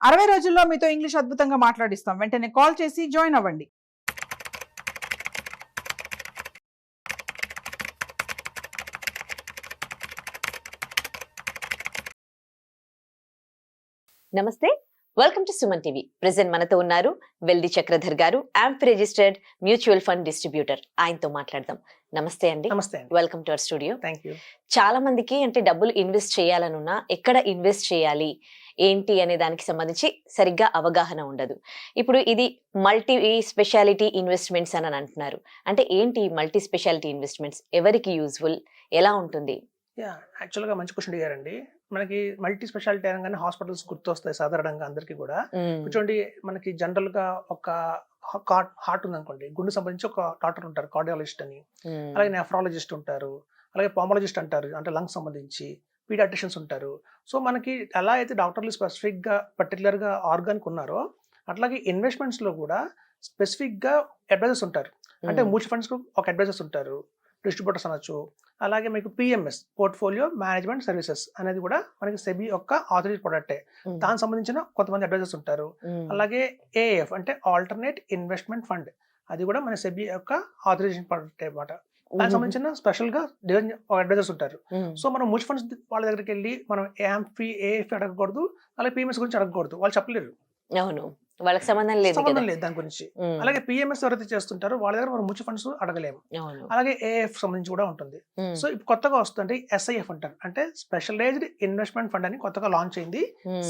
60 రోజుల్లో మీతో ఇంగ్లీష్ అద్భుతంగా మాట్లాడిస్తాం. వెంటనే కాల్ చేసి జాయిన్ అవ్వండి. నమస్తే, welcome to Suman TV. Present మనతో ఉన్నారు వెల్ది చక్రధర్ గారు, amp registered mutual fund distributor. ఆయనతో మాట్లాడదాం. నమస్తే అండి. నమస్తే అండి. Welcome to our studio. Thank you. చాలా మందికి అంటే డబ్బులు ఇన్వెస్ట్ చేయాలనున్నా ఎక్కడ ఇన్వెస్ట్ చేయాలి ఏంటి అనే దానికి సంబంధించి సరిగ్గా అవగాహన ఉండదు. ఇప్పుడు ఇది మల్టీ స్పెషాలిటీ ఇన్వెస్ట్మెంట్స్ అని అంటున్నారు. అంటే ఏంటి మల్టీ స్పెషాలిటీ ఇన్వెస్ట్మెంట్స్, ఎవరికి యూజ్ఫుల్, ఎలా ఉంటుంది? యాక్చువల్గా మంచి క్వశ్చన్ అడిగారండి. మనకి మల్టీ స్పెషాలిటీ అనగానే హాస్పిటల్స్ గుర్తొస్తాయి సాధారణంగా అందరికీ కూడా. చూడండి, మనకి జనరల్ గా ఒక హార్ట్ ఉంది అనుకోండి, గుండె సంబంధించి ఒక డాక్టర్ ఉంటారు, కార్డియాలజిస్ట్ అని. అలాగే నెఫ్రాలజిస్ట్ ఉంటారు, అలాగే పామాలజిస్ట్ అంటారు, అంటే లంగ్స్ సంబంధించి. పీడియాట్రిషియన్స్ ఉంటారు. సో మనకి ఎలా అయితే డాక్టర్లు స్పెసిఫిక్ గా పర్టికులర్ గా ఆర్గానిక్ ఉన్నారో, అట్లాగే ఇన్వెస్ట్మెంట్స్ లో కూడా స్పెసిఫిక్ గా అడ్వైజర్స్ ఉంటారు. అంటే మ్యూచువల్ ఫండ్స్ ఒక అడ్వైజర్స్ ఉంటారు, డిస్ట్రిబ్యూటర్స్ అనొచ్చు. అలాగే మీకు పిఎంఎస్, పోర్ట్ఫోలియో మేనేజ్మెంట్ సర్వీసెస్ అనేది కూడా మనకి సెబీ యొక్క ఆథరైజ్డ్ ప్రొడక్టే. దానికి సంబంధించిన కొంతమంది అడ్వైజర్స్ ఉంటారు. అలాగే ఏఎఫ్ అంటే ఆల్టర్నేట్ ఇన్వెస్ట్మెంట్ ఫండ్, అది కూడా మన సెబీ యొక్క ఆథరైజేషన్ ప్రొడక్ట్ అన్నమాట. దానికి సంబంధించిన స్పెషల్ గా అడ్వైజర్స్ ఉంటారు. సో మనం మ్యూచువల్ ఫండ్స్ వాళ్ళ దగ్గరికి వెళ్ళి మనం ఏఎఫ్ అడగకూడదు, అలాగే పిఎంఎస్ గురించి అడగకూడదు, వాళ్ళు చెప్పలేరు. అవును, వాళ్ళకి సంబంధం లేదు దాని గురించి. అలాగే పిఎంఎస్ ఎవరైతే చేస్తుంటారో వాళ్ళ దగ్గర మనం మ్యూచువల్ ఫండ్స్ అడగలేము. అలాగే ఏఎఫ్ సంబంధించి కూడా ఉంటుంది. సో ఇప్పుడు కొత్తగా వస్తుంది ఎస్ఐఎఫ్ అంటారు, అంటే స్పెషలైజ్డ్ ఇన్వెస్ట్మెంట్ ఫండ్ అని కొత్తగా లాంచ్ అయింది.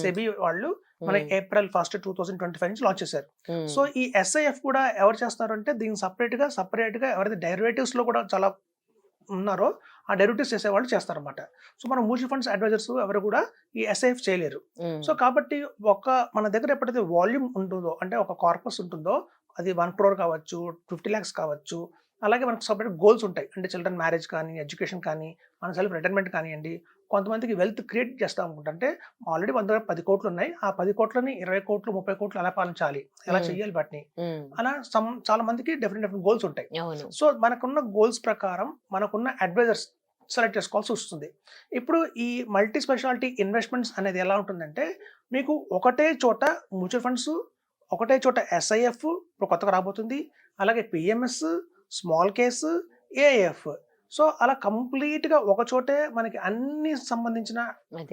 సెబీ వాళ్ళు మన April 1, 2025 నుంచి లాంచ్ చేశారు. సో ఈ ఎస్ఐఎఫ్ కూడా ఎవరు చేస్తారు అంటే, దీనికి సపరేట్ గా ఎవరైతే డెరివేటివ్స్ లో కూడా చాలా ఉన్నారో ఆ డెరివేటివ్స్ చేసేవాళ్ళు చేస్తారన్నమాట. సో మన మ్యూచువల్ ఫండ్స్ అడ్వైజర్స్ ఎవరు కూడా ఈ ఎస్ఐఎఫ్ చేయలేరు. సో కాబట్టి మన దగ్గర ఎప్పుడైతే వాల్యూమ్ ఉంటుందో, అంటే ఒక కార్పస్ ఉంటుందో, అది 1 crore కావచ్చు, 50 lakhs కావచ్చు. అలాగే మనకు సపరేట్ గోల్స్ ఉంటాయి, అంటే చిల్డ్రన్ మ్యారేజ్ కానీ, ఎడ్యుకేషన్ కానీ, మన సెల్ఫ్ రిటైర్మెంట్ కానివ్వండి. కొంతమందికి వెల్త్ క్రియేట్ చేస్తాం అనుకుంటా, అంటే ఆల్రెడీ మన దగ్గర 10 కోట్లు ఉన్నాయి, ఆ 10 కోట్లని 20 కోట్లు 30 కోట్లు ఎలా పాలించాలి, ఎలా చెయ్యాలి వాటిని, అలా చాలా మందికి డిఫరెంట్ గోల్స్ ఉంటాయి. సో మనకున్న గోల్స్ ప్రకారం మనకున్న అడ్వైజర్స్ సెలెక్ట్ చేసుకోవాల్సి వస్తుంది. ఇప్పుడు ఈ మల్టీ స్పెషాలిటీ ఇన్వెస్ట్మెంట్స్ అనేది ఎలా ఉంటుందంటే, మీకు ఒకటే చోట మ్యూచువల్ ఫండ్స్, ఒకటే చోట ఎస్ఐఎఫ్ ఇప్పుడు కొత్తగా రాబోతుంది, అలాగే PMS, small case, AF. So అలా కంప్లీట్ గా ఒక చోటే మనకి అన్ని సంబంధించిన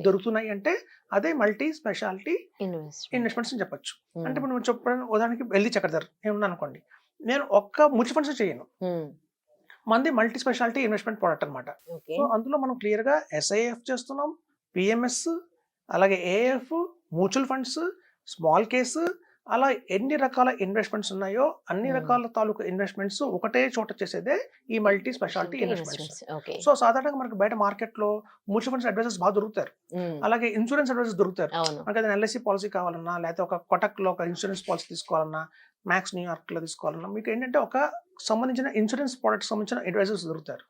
దొరుకుతున్నాయి అంటే అదే మల్టీ స్పెషాలిటీ ఇన్వెస్ట్మెంట్స్ అని చెప్పొచ్చు. అంటే ఇప్పుడు నువ్వు చెప్పడానికి ఉదాహరణకి వెల్ది చక్రధర్ ఏమన్నా అనుకోండి, నేను ఒక్క మ్యూచువల్ ఫండ్స్ చేయను, మంది మల్టీ స్పెషాలిటీ ఇన్వెస్ట్మెంట్ ప్రోడక్ట్ అనమాట. సో అందులో మనం క్లియర్ గా ఎస్ఐఎఫ్ చేస్తున్నాం, పిఎంఎస్, అలాగే AF, mutual funds, small case, అలా ఎన్ని రకాల ఇన్వెస్ట్మెంట్స్ ఉన్నాయో అన్ని రకాల తాలూకు ఇన్వెస్ట్మెంట్స్ ఒకటే చోట చేసేదే ఈ మల్టీ స్పెషాలిటీ ఇన్వెస్ట్మెంట్స్. సో సాధారణంగా మనకి బయట మార్కెట్ లో మ్యూచువల్ ఫండ్స్ అడ్వైజర్స్ బాగా దొరుకుతారు, అలాగే ఇన్సూరెన్స్ అడ్వైజర్స్ దొరుకుతారు. మనకి అది ఎల్ఐసి పాలసీ కావాలన్నా, లేకపోతే ఒక కొటక్ లో ఒక ఇన్సూరెన్స్ పాలసీ తీసుకోవాలన్నా, మ్యాక్స్ న్యూయార్క్ లో తీసుకోవాలన్నా, మీకు ఏంటంటే ఒక సంబంధించిన ఇన్సూరెన్స్ ప్రొడక్ట్స్ సంబంధించిన అడ్వైజర్స్ దొరుకుతారు.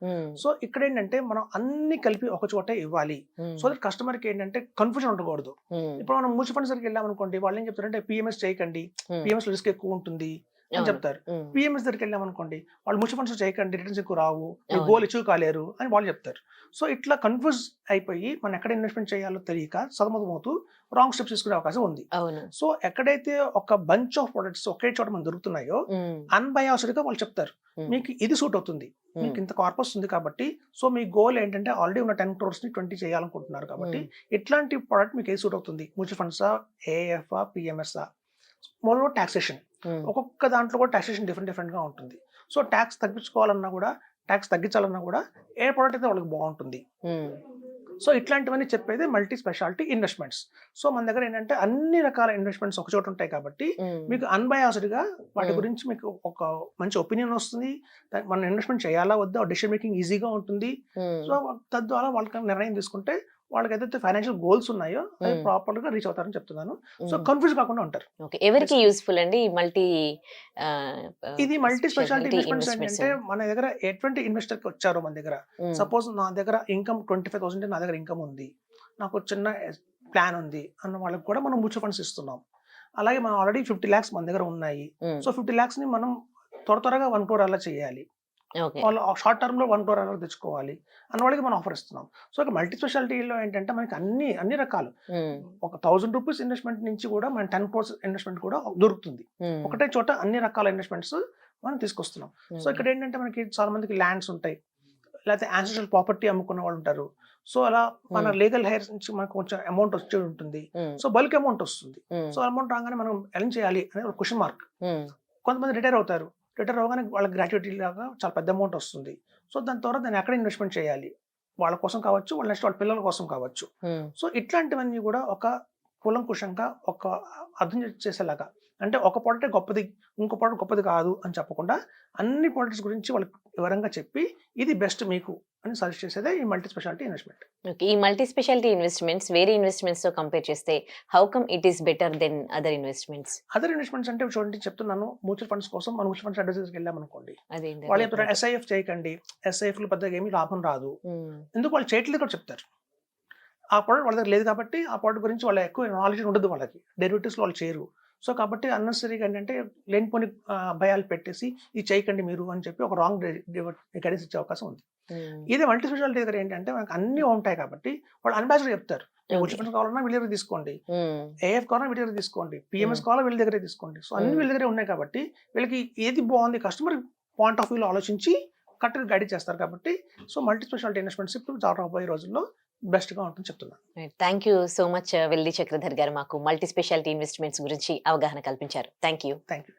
సో ఇక్కడ ఏంటంటే మనం అన్ని కలిపి ఒక చోటే ఇవ్వాలి, సో దట్ కస్టమర్ కి ఏంటంటే కన్ఫ్యూజన్ ఉండకూడదు. ఇప్పుడు మనం మ్యూచువల్ ఫండ్స్ దగ్గరికి వెళ్ళాం అనుకోండి, వాళ్ళు ఏం చెప్తారంటే పిఎంఎస్ చేయకండి, పిఎంఎస్ రిస్క్ ఎక్కువ ఉంటుంది అని చెప్తారు. పిఎంఎస్ దగ్గరికి వెళ్ళాం అనుకోండి, వాళ్ళు మ్యూచువల్ ఫండ్స్ చేయకండి, రిటర్న్స్ ఎక్కువ రావు, గోల్ అచీవ్ కాలేరు అని వాళ్ళు చెప్తారు. సో ఇట్లా కన్ఫ్యూజ్ అయిపోయి మనం ఎక్కడ ఇన్వెస్ట్మెంట్ చేయాలో తెలియక సతమతమవుతూ రాంగ్ స్టెప్స్ తీసుకునే అవకాశం ఉంది. సో ఎక్కడైతే ఒక బంచ్ ఆఫ్ ప్రొడక్ట్స్ ఒకే చోట మనకు దొరుకుతున్నాయో అన్బయాస్డ్ గా వాళ్ళు చెప్తారు, మీకు ఇది సూట్ అవుతుంది, మీకు ఇంత కార్పస్ ఉంది కాబట్టి, సో మీ గోల్ ఏంటంటే ఆల్రెడీ ఉన్న 10 crores ని 20 చేయాలనుకుంటున్నారు కాబట్టి ఇట్లాంటి ప్రోడక్ట్ మీకు ఏది సూట్ అవుతుంది, మ్యూచువల్ ఫండ్సా, ఏఎఫ్, పిఎంఎస్. మోర్ టాక్సేషన్, ఒక్కొక్క దాంట్లో కూడా టాక్సేషన్ డిఫరెంట్ గా ఉంటుంది. సో ట్యాక్స్ తగ్గించుకోవాలన్నా కూడా, ట్యాక్స్ తగ్గించాలన్నా కూడా ఏ ప్రోడక్ట్ అయితే వాళ్ళకి బాగుంటుంది. సో ఇట్లాంటివన్నీ చెప్పేది మల్టీ స్పెషాలిటీ ఇన్వెస్ట్మెంట్స్. సో మన దగ్గర ఏంటంటే అన్ని రకాల ఇన్వెస్ట్మెంట్స్ ఒక చోట ఉంటాయి కాబట్టి మీకు అన్బయాస్డ్ గా వాటి గురించి మీకు ఒక మంచి ఒపీనియన్ వస్తుంది. మనం ఇన్వెస్ట్మెంట్ చేయాలా వద్దా డెసిషన్ మేకింగ్ ఈజీగా ఉంటుంది. సో తద్వారా వాళ్ళకి నిర్ణయం తీసుకుంటే వాళ్ళకి ఏదైతే ఫైనాన్షియల్ గోల్స్ ఉన్నాయో అది ప్రాపర్ గా రీచ్ అవుతారని చెప్తున్నాను. సో కన్ఫ్యూజ్ కాకుండా ఉంటారు. ఎవరికి యూస్ఫుల్ అండి ఇది మల్టీ స్పెషాలిటీ ఇన్వెస్ట్మెంట్స్ అంటే, మన దగ్గర ఎటువంటి ఇన్వెస్టర్ కి వచ్చారో మన దగ్గర, సపోజ్ నా దగ్గర ఇన్కమ్ 25,000 నా దగ్గర ఇన్కమ్ ఉంది, నాకు చిన్న ప్లాన్ ఉంది అన్న వాళ్ళకి కూడా మనం మ్యూచువల్ ఫండ్స్ ఇస్తున్నాం. అలాగే మనం ఆల్రెడీ 50 lakhs మన దగ్గర ఉన్నాయి. సో 50 lakhs ని మనం త్వరగా 1 crore అలా చేయాలి, ఓకే. వాళ్ళు షార్ట్ టర్మ్‌లో 1 crore అలా తెచ్చుకోవాలి అన్న వాళ్ళకి మనం ఆఫర్ ఇస్తున్నాం. సో, ఇక మల్టీ స్పెషాలిటీలో ఏంటంటే మనకి అన్ని రకాలు ఒక ₹1000 ఇన్వెస్ట్‌మెంట్ నుంచి కూడా మన 10 crores ఇన్వెస్ట్‌మెంట్ కూడా దొరుకుతుంది. ఒకటే చోట అన్ని రకాల ఇన్వెస్ట్‌మెంట్స్ మనం తీసుకొస్తున్నాం. సో, ఇక్కడ ఏంటంటే మనకి చాలా మందికి ల్యాండ్స్ ఉంటాయి. లేకపోతే యాన్సెస్ట్రల్ ప్రాపర్టీ అమ్ముకున్న వాళ్ళు ఉంటారు. సో, అలా మన లీగల్ హెయిర్స్ నుంచి మనకు కొంచెం అమౌంట్ వచ్చి ఉంటుంది. సో, బల్క్ అమౌంట్ వస్తుంది. సో, అమౌంట్ రాగానే మనం ఎర్న్ చేయాలి అనే ఒక క్వెషన్ మార్క్. కొంతమంది రిటైర్ అవుతారు. రిటైర్ అవ్వగానే వాళ్ళకి గ్రాట్యుటీ లాగా చాలా పెద్ద అమౌంట్ వస్తుంది. సో, దాని తర్వాత దాన్ని ఎక్కడ ఇన్వెస్ట్‌మెంట్ చేయాలి? వాళ్ళ కోసం కావచ్చు, వాళ్ళ నెక్స్ట్ వాళ్ళ పిల్లల కోసం కావచ్చు. సో, ఇట్లాంటివన్నీ కూడా ఒక కూలంకుషంగా ఒక అర్థం చేసేలాగా, అంటే ఒక ప్రోడక్టే గొప్పది, ఇంకో ప్రోడక్ట్ గొప్పది కాదు అని చెప్పకుండా అన్ని ప్రొడక్ట్స్ గురించి వాళ్ళకి వివరంగా చెప్పి ఇది బెస్ట్ మీకు అని సజెస్ట్ చేసేదే ఈ మల్టీ స్పెషాలిటీ ఇన్వెస్ట్‌మెంట్. ఓకే. ఈ మల్టీ స్పెషాలిటీ ఇన్వెస్ట్‌మెంట్స్ వేరే ఇన్వెస్ట్‌మెంట్స్‌తో కంపేర్ చేస్తే how come it is better than other investments? Other investments అంటే చూడండి చెప్తున్నాను, మ్యూచువల్ ఫండ్స్ కోసం మనం మ్యూచువల్ ఫండ్స్ అడ్వైజర్స్‌కి వెళ్ళామనుకోండి. అదేంటి? వాళ్ళు చెప్తారు ఎస్ఐఎఫ్ చేయకండి. ఎస్ఐఎఫ్‌లో పెద్దగా ఏమీ లాభం రాదు. ఎందుకు వాళ్ళు చేయట్లేదు కూడా చెప్తారు. ఆ ప్రోడక్ట్ వాళ్ళ దగ్గర లేదు కాబట్టి ఆ ప్రోడక్ట్ గురించి వాళ్ళ ఎక్కువ నాలెడ్జ్ ఉండదు వాళ్ళకి. డెరివేటివ్స్‌లో వాళ్ళు చేయరు. సో, కాబట్టి అన్నెసెసరీగా ఏంటంటే లేనిపోని భయాలు పెట్టేసి ఇది చేయకండి మీరు అని చెప్పి ఒక రాంగ్ గైడెన్స్ ఇచ్చే అవకాశం ఉంది. ఇదే మల్టీ స్పెషాలిటీ దగ్గర ఏంటంటే మనకు అన్నీ ఉంటాయి కాబట్టి వాళ్ళు అన్బాసిడర్ చెప్తారు. మ్యూచువల్ ఫండ్స్ కావాలన్నా వీళ్ళ దగ్గర తీసుకోండి. ఏఎఫ్ కావాలన్నా వీళ్ళ దగ్గర తీసుకోండి. పిఎంఎస్ కావాలా వీళ్ళ దగ్గరే తీసుకోండి. సో, అన్ని వీళ్ళ దగ్గరే ఉన్నాయి కాబట్టి వీళ్ళకి ఏది బాగుంది కస్టమర్ పాయింట్ ఆఫ్ వ్యూలో ఆలోచించి కరెక్ట్‌గా గైడ్ చేస్తారు కాబట్టి సో, మల్టీ స్పెషాలిటీ ఇన్వెస్ట్‌మెంట్స్ ఇప్పుడు రాబోయే రోజుల్లో బెస్ట్‌గా ఉంటుందని చెప్తున్నాను. థ్యాంక్ యూ సో మచ్ వెల్లి చక్రధర్ గారు మాకు మల్టీ స్పెషాలిటీ ఇన్వెస్ట్‌మెంట్స్ గురించి అవగాహన కల్పించారు. Thank you. Thank you.